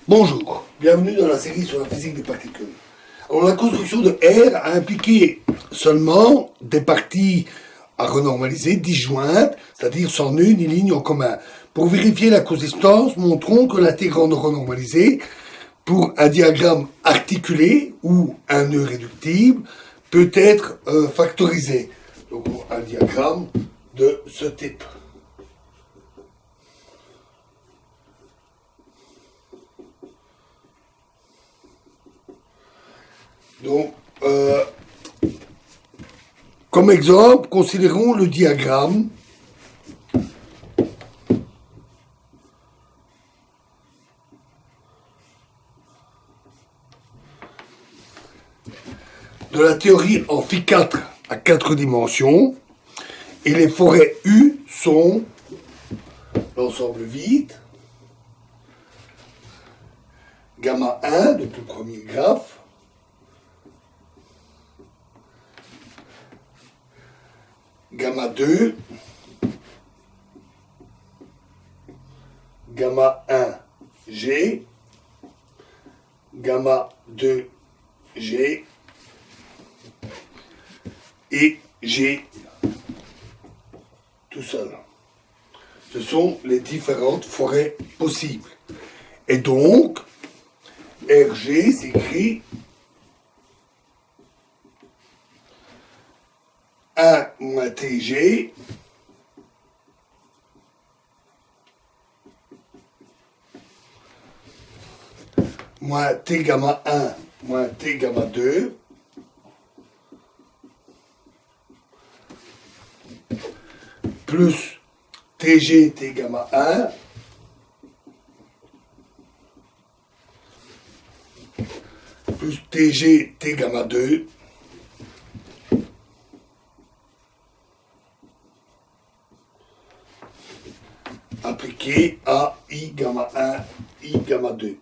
Bonjour, bienvenue dans la série sur la physique des particules. Alors la construction de R a impliqué seulement des parties à renormaliser disjointes, c'est-à-dire sans nœud ni ligne en commun. Pour vérifier la consistance, montrons que l'intégrand renormalisé pour un diagramme articulé ou un nœud réductible peut être factorisé. Donc un diagramme de ce type. Donc, comme exemple, considérons le diagramme de la théorie en phi4 à 4 dimensions, et les forêts U sont l'ensemble vide, gamma 1 depuis le premier graphe, gamma 2, gamma 1 G, gamma 2 G et G tout seul. Ce sont les différentes forêts possibles. Et donc, RG s'écrit 1 moins TG moins T gamma 1 moins T gamma 2 plus TG T gamma 1 plus TG T gamma 2 appliqué à I gamma 1, I gamma 2.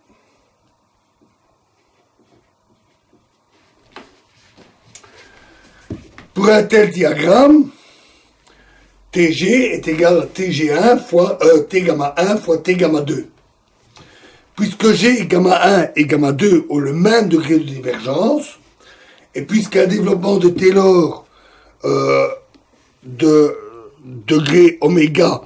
Pour un tel diagramme, TG est égal à TG1 fois T gamma 1 fois T gamma 2. Puisque G gamma 1 et gamma 2 ont le même degré de divergence, et puisqu'un développement de Taylor de degré oméga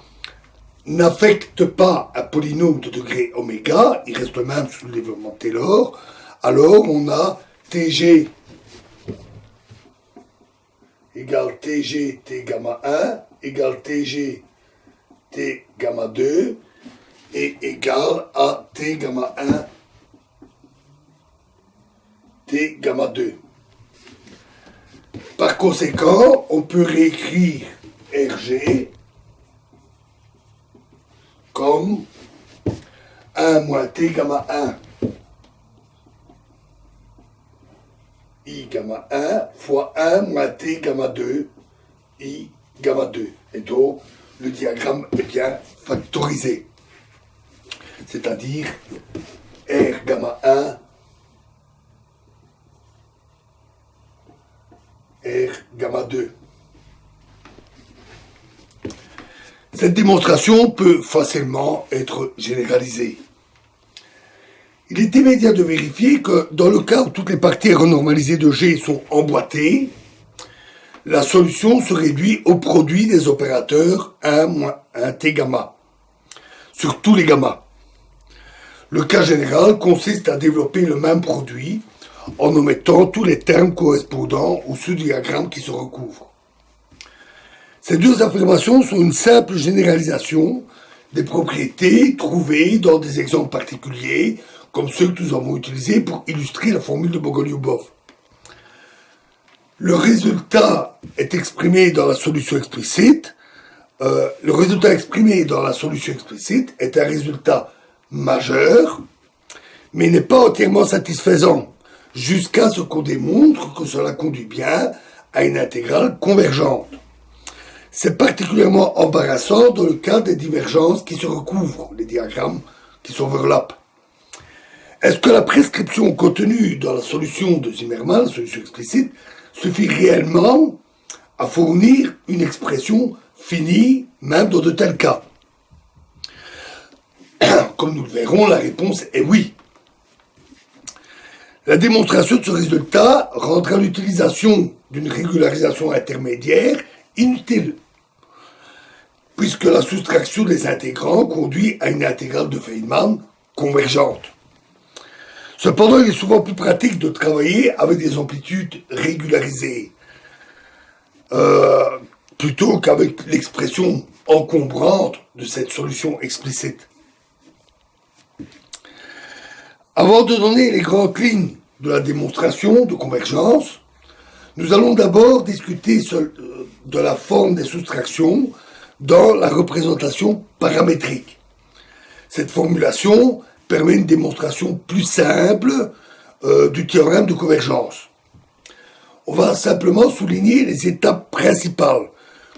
n'affecte pas un polynôme de degré oméga, il reste même sous le développement de Taylor, alors on a TG égale TG T gamma 1 égale TG T gamma 2 et égale à T gamma 1 T gamma 2. Par conséquent, on peut réécrire RG comme 1 moins T gamma 1 I gamma 1 fois 1 moins T gamma 2 I gamma 2. Et donc, le diagramme est bien factorisé. C'est-à-dire R gamma 1 R gamma 2. Cette démonstration peut facilement être généralisée. Il est immédiat de vérifier que dans le cas où toutes les parties renormalisées de G sont emboîtées, la solution se réduit au produit des opérateurs 1 moins 1 T gamma sur tous les gammas. Le cas général consiste à développer le même produit en omettant tous les termes correspondants au sous-diagramme qui se recouvrent. Ces deux affirmations sont une simple généralisation des propriétés trouvées dans des exemples particuliers, comme ceux que nous avons utilisés pour illustrer la formule de Bogoliubov. Le résultat est exprimé dans la solution explicite. Le résultat exprimé dans la solution explicite est un résultat majeur, mais n'est pas entièrement satisfaisant, jusqu'à ce qu'on démontre que cela conduit bien à une intégrale convergente. C'est particulièrement embarrassant dans le cas des divergences qui se recouvrent, les diagrammes qui s'overlappent. Est-ce que la prescription contenue dans la solution de Zimmermann, la solution explicite, suffit réellement à fournir une expression finie, même dans de tels cas? Comme nous le verrons, la réponse est oui. La démonstration de ce résultat rendra l'utilisation d'une régularisation intermédiaire inutile, puisque la soustraction des intégrants conduit à une intégrale de Feynman convergente. Cependant, il est souvent plus pratique de travailler avec des amplitudes régularisées, plutôt qu'avec l'expression encombrante de cette solution explicite. Avant de donner les grandes lignes de la démonstration de convergence, nous allons d'abord discuter de la forme des soustractions dans la représentation paramétrique. Cette formulation permet une démonstration plus simple du théorème de convergence. On va simplement souligner les étapes principales.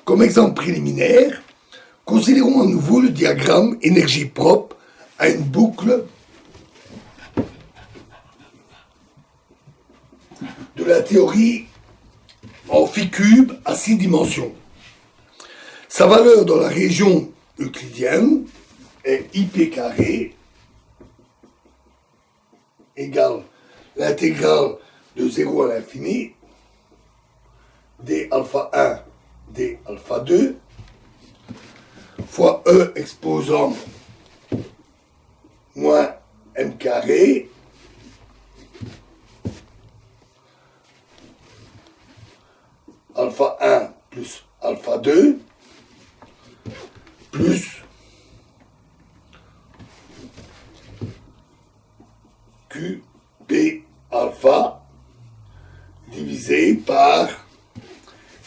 Comme exemple préliminaire, considérons à nouveau le diagramme énergie propre à une boucle de la théorie en phi cube à 6 dimensions. Sa valeur dans la région euclidienne est ip carré égale l'intégrale de 0 à l'infini d alpha 1 d alpha 2 fois E exposant moins m carré alpha 1 plus alpha 2 plus QP alpha divisé par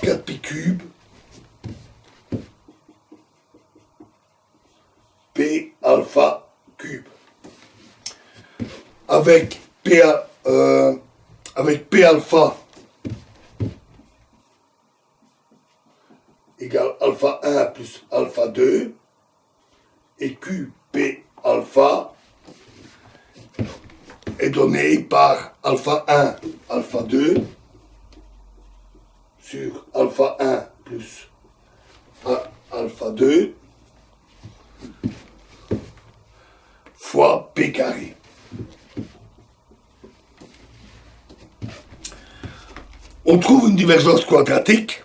4pi cube P alpha cube. Avec P alpha égale alpha 1 plus alpha 2 et QP alpha est donné par alpha 1, alpha 2 sur alpha 1 plus alpha 2 fois P carré. On trouve une divergence quadratique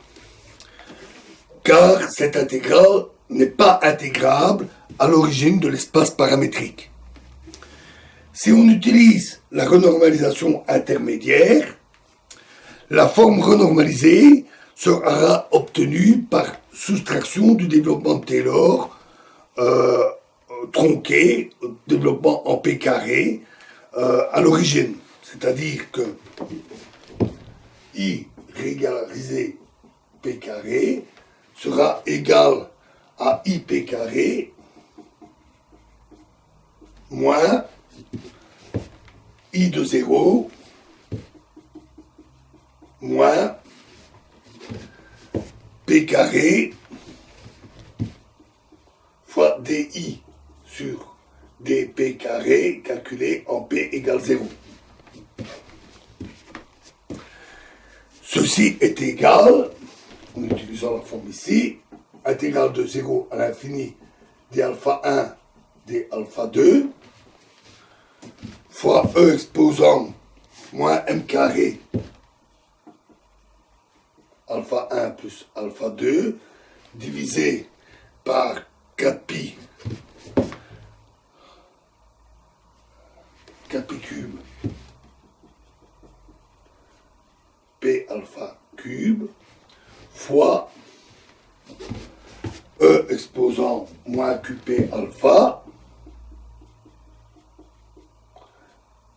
car cette intégrale n'est pas intégrable à l'origine de l'espace paramétrique. Si on utilise la renormalisation intermédiaire, la forme renormalisée sera obtenue par soustraction du développement de Taylor tronqué, développement en P carré à l'origine. C'est-à-dire que I régularisé P carré sera égal à IP carré moins I de 0 moins P carré fois DI sur dP carré calculé en P égale 0. Ceci est égal, en utilisant la forme ici, intégrale de 0 à l'infini d alpha 1 d alpha 2 fois E exposant moins m carré alpha 1 plus alpha 2 divisé par 4pi cube P alpha cube fois E exposant moins QP alpha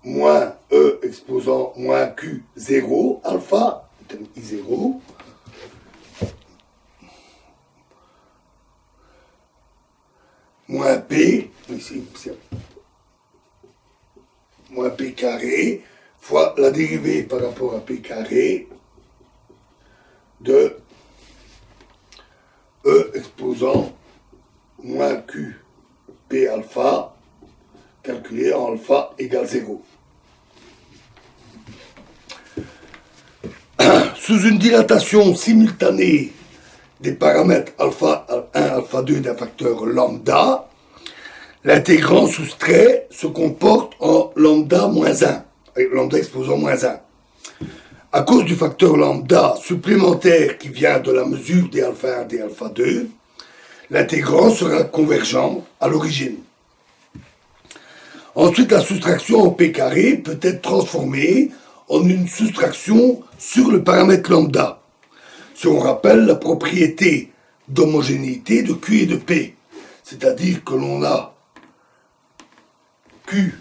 moins E exposant moins Q0 alpha, I0, moins P, ici, moins P carré, fois la dérivée par rapport à P carré de E exposant moins Q P alpha calculé en alpha égale 0. Sous une dilatation simultanée des paramètres alpha 1, alpha 2 d'un facteur lambda, l'intégrand soustrait se comporte en lambda moins 1, avec lambda exposant moins 1. À cause du facteur lambda supplémentaire qui vient de la mesure des alpha 1 des alpha 2, l'intégrand sera convergent à l'origine. Ensuite, la soustraction en p carré peut être transformée en une soustraction sur le paramètre lambda. Si on rappelle la propriété d'homogénéité de Q et de P, c'est-à-dire que l'on a Q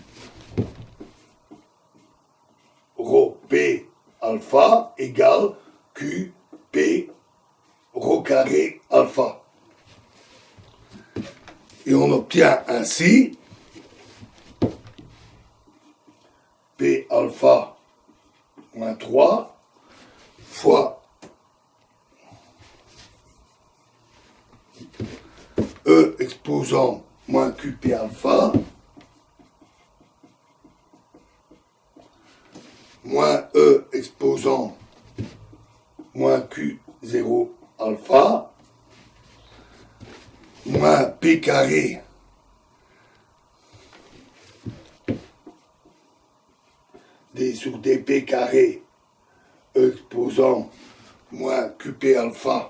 rho P alpha égale Q P rho carré alpha. Et on obtient ainsi P alpha moins 3 fois E exposant moins QP alpha moins E exposant moins Q0 alpha moins P carré D sur dP carré E exposant moins QP alpha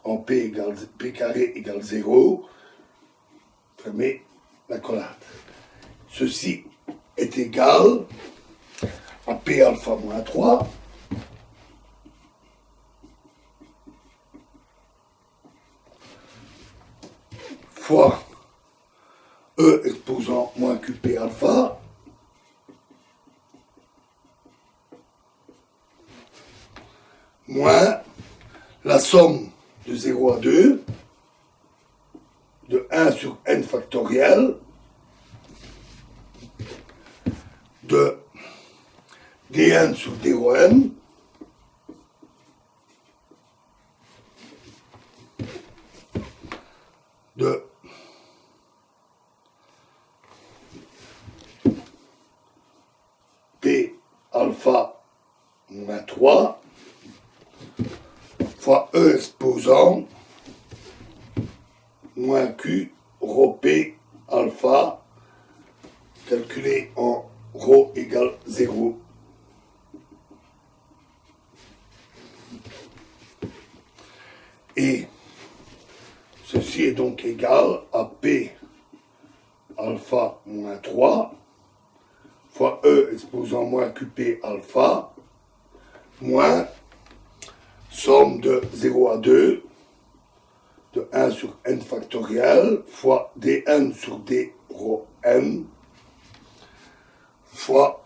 en P carré égale 0, fermez l'accolade. Ceci est égal à P alpha moins 3 fois E exposant moins QP alpha moins la somme de 0 à 2 de 1 sur n factoriel de dn sur d rho n de P alpha moins 3 fois E exposant moins Q rho P alpha calculé en rho égale 0. Et ceci est donc égal à P alpha moins 3 fois E exposant moins QP alpha moins somme de 0 à 2 de 1 sur n factoriel fois dn sur d rho n fois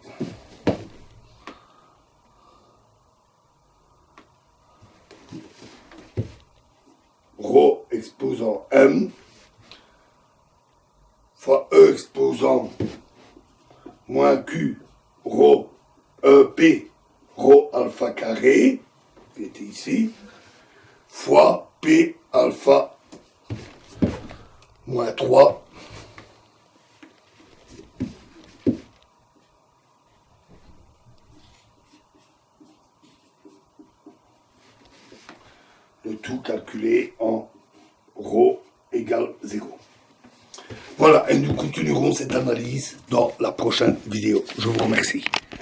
rho exposant m fois E exposant moins Q rho EP rho alpha carré, qui était ici, fois P alpha moins 3 le tout calculé en rho égale 0. Voilà, et nous continuerons cette analyse dans la prochaine vidéo. Je vous remercie.